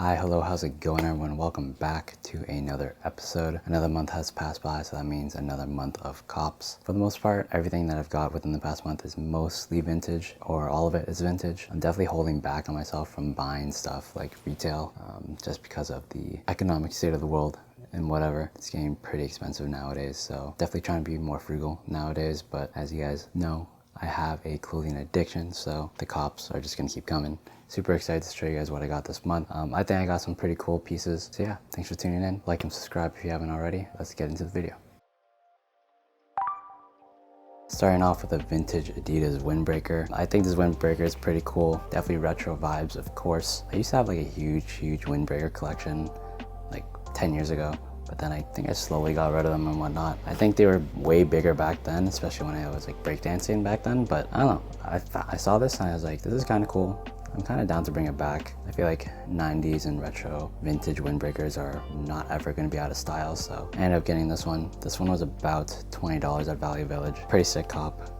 Hi, hello, how's it going everyone? Welcome back to another episode. Another month has passed by, so that means another month of cops. For the most part, everything that I've got within the past month is mostly vintage, or all of it is vintage. I'm definitely holding back on myself from buying stuff like retail, just because of the economic state of the world and whatever. It's getting pretty expensive nowadays, so definitely trying to be more frugal nowadays. But as you guys know, I have a clothing addiction, so the cops are just gonna keep coming. Super excited to show you guys what I got this month. I think I got some pretty cool pieces. So yeah, thanks for tuning in. Like and subscribe if you haven't already. Let's get into the video. Starting off with a vintage Adidas windbreaker. I think this windbreaker is pretty cool. Definitely retro vibes, of course. I used to have like a huge windbreaker collection like 10 years ago. But then I think I slowly got rid of them and whatnot. I think they were way bigger back then, especially when I was like breakdancing back then. But I don't know, I saw this and I was like, this is kind of cool. I'm kind of down to bring it back. I feel like 90s and retro vintage windbreakers are not ever going to be out of style, so I ended up getting this one. This one was about $20 at Value Village. Pretty sick cop,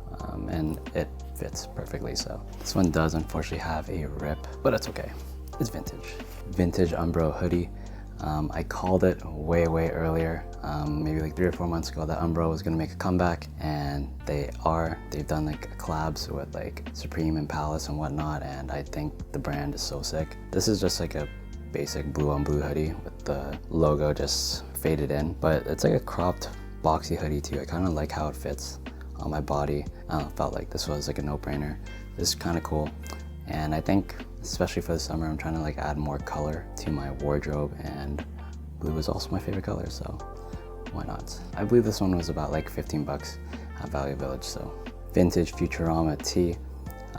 and it fits perfectly. So this one does unfortunately have a rip, but it's okay. It's vintage. Vintage Umbro hoodie. I called it way earlier, maybe like 3 or 4 months ago, that Umbro was gonna make a comeback, and they've done like collabs with like Supreme and Palace and whatnot, and I think the brand is so sick. This is just like a basic blue on blue hoodie with the logo just faded in, but it's like a cropped boxy hoodie too. I kind of like how it fits on my body. I don't know, felt like this was like a no-brainer. This is kind of cool, and I think especially for the summer, I'm trying to like add more color to my wardrobe, and blue is also my favorite color, so why not? I believe this one was about like 15 bucks at Value Village. So vintage Futurama tee.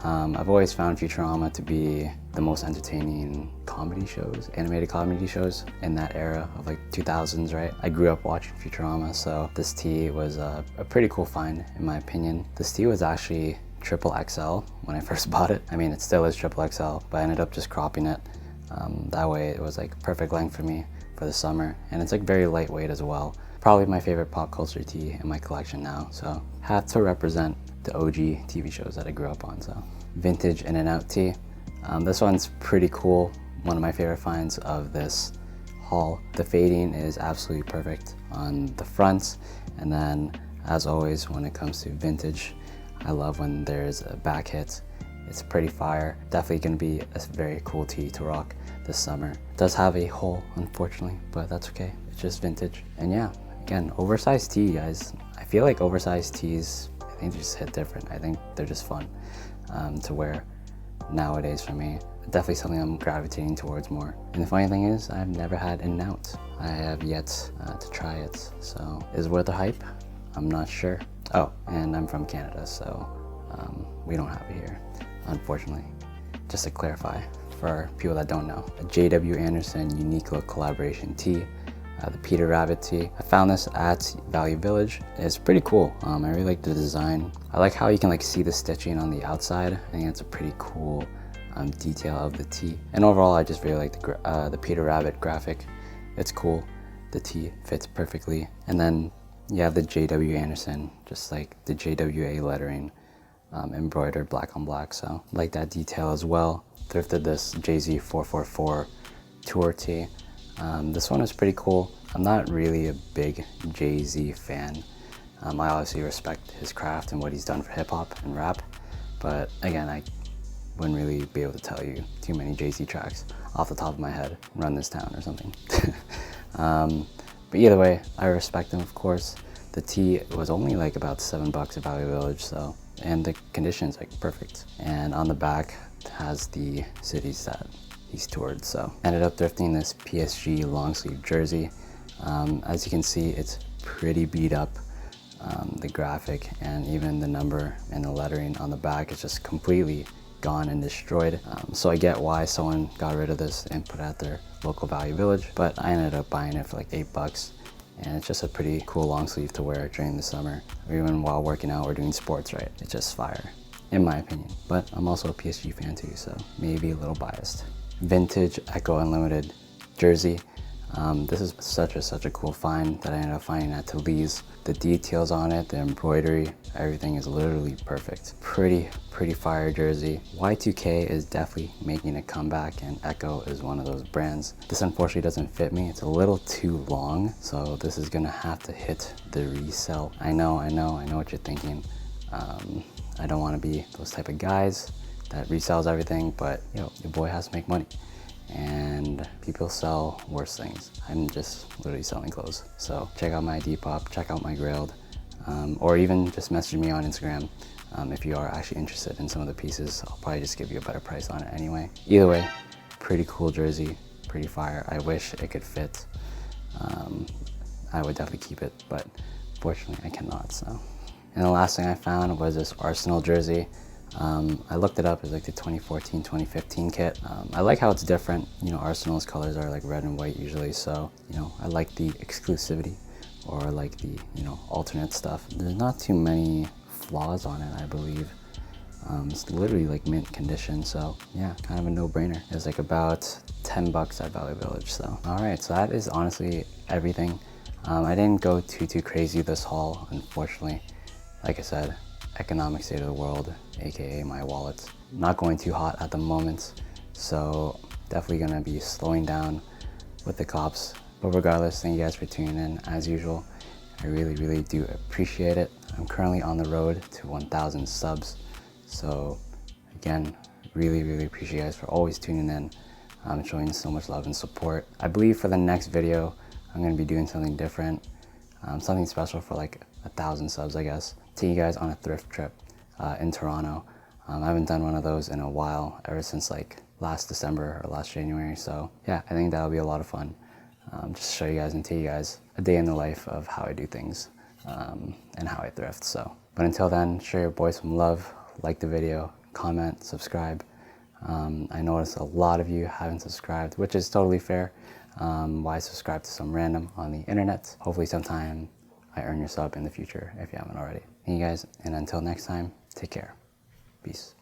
I've always found Futurama to be the most entertaining comedy shows, animated comedy shows in that era of like 2000s, right? I grew up watching Futurama, so this tee was a pretty cool find in my opinion. This tee was actually triple XL when I first bought it. I mean, it still is triple XL, but I ended up just cropping it. That way it was like perfect length for me for the summer, and it's like very lightweight as well. Probably my favorite pop culture tee in my collection now, so have to represent the OG TV shows that I grew up on. So vintage In-N-Out tee. This one's pretty cool. One of my favorite finds of this haul. The fading is absolutely perfect on the fronts, and then as always when it comes to vintage, I love when there's a back hit. It's pretty fire. Definitely gonna be a very cool tee to rock this summer. It does have a hole, unfortunately, but that's okay. It's just vintage. And yeah, again, oversized tee, guys. I feel like oversized tees, I think they just hit different. I think they're just fun to wear nowadays for me. Definitely something I'm gravitating towards more. And the funny thing is, I've never had In-N-Out. I have yet to try it. So is it worth the hype? I'm not sure. Oh, and I'm from Canada, so we don't have it here, unfortunately. Just to clarify for people that don't know, a J.W. Anderson Uniqlo collaboration tee, the Peter Rabbit tee. I found this at Value Village. It's pretty cool. I really like the design. I like how you can like see the stitching on the outside. I think it's a pretty cool detail of the tee. And overall, I just really like the Peter Rabbit graphic. It's cool. The tee fits perfectly. And then you have the J.W. Anderson, just like the JWA lettering, embroidered black on black. So like that detail as well. Thrifted this Jay-Z 444 tour tee. This one is pretty cool. I'm not really a big Jay-Z fan. I obviously respect his craft and what he's done for hip hop and rap, but again, I wouldn't really be able to tell you too many Jay-Z tracks off the top of my head. Run This Town or something. But either way, I respect him, of course. The tee was only like about 7 bucks at Value Village, so, and the condition's like perfect. And on the back, it has the cities that he's toured, so. Ended up thrifting this PSG long sleeve jersey. As you can see, it's pretty beat up. The graphic and even the number and the lettering on the back is just completely gone and destroyed. So I get why someone got rid of this and put it at their local Value Village, but I ended up buying it for like 8 bucks. And it's just a pretty cool long sleeve to wear during the summer, or even while working out or doing sports, right? It's just fire, in my opinion. But I'm also a PSG fan too, so maybe a little biased. Vintage Echo Unlimited jersey. This is such a cool find that I ended up finding at Talese. The details on it, the embroidery, everything is literally perfect. Pretty fire jersey. Y2K is definitely making a comeback, and Echo is one of those brands. This unfortunately doesn't fit me. It's a little too long, so this is gonna have to hit the resell. I know what you're thinking. I don't want to be those type of guys that resells everything, but yo, your boy has to make money, and people sell worse things. I'm just literally selling clothes. So check out my Depop, check out my Grailed, or even just message me on Instagram if you are actually interested in some of the pieces. I'll probably just give you a better price on it anyway. Either way, pretty cool jersey, pretty fire. I wish it could fit. I would definitely keep it, but fortunately I cannot, so. And the last thing I found was this Arsenal jersey. I looked it up, it's like the 2014-2015 kit. I like how it's different. You know, Arsenal's colors are like red and white usually, so, you know, I like the exclusivity, or like the, you know, alternate stuff. There's not too many flaws on it, I believe. It's literally like mint condition, so yeah, kind of a no-brainer. It's like about 10 bucks at Value Village, so. All right, so that is honestly everything. I didn't go too crazy this haul, unfortunately. Like I said, economic state of the world, AKA my wallet. Not going too hot at the moment, so definitely gonna be slowing down with the cops. But regardless, thank you guys for tuning in as usual. I really do appreciate it. I'm currently on the road to 1,000 subs. So again, really appreciate you guys for always tuning in, showing so much love and support. I believe for the next video, I'm gonna be doing something different, something special for like 1,000 subs, I guess. Take you guys on a thrift trip in Toronto. I haven't done one of those in a while, ever since like last December or last January. So yeah, I think that'll be a lot of fun. Just show you guys and take you guys a day in the life of how I do things and how I thrift. So, but until then, show your boy some love, like the video, comment, subscribe. I noticed a lot of you haven't subscribed, which is totally fair. Why subscribe to some random on the internet? Hopefully sometime I earn your sub in the future if you haven't already. Thank you guys, and until next time, take care. Peace.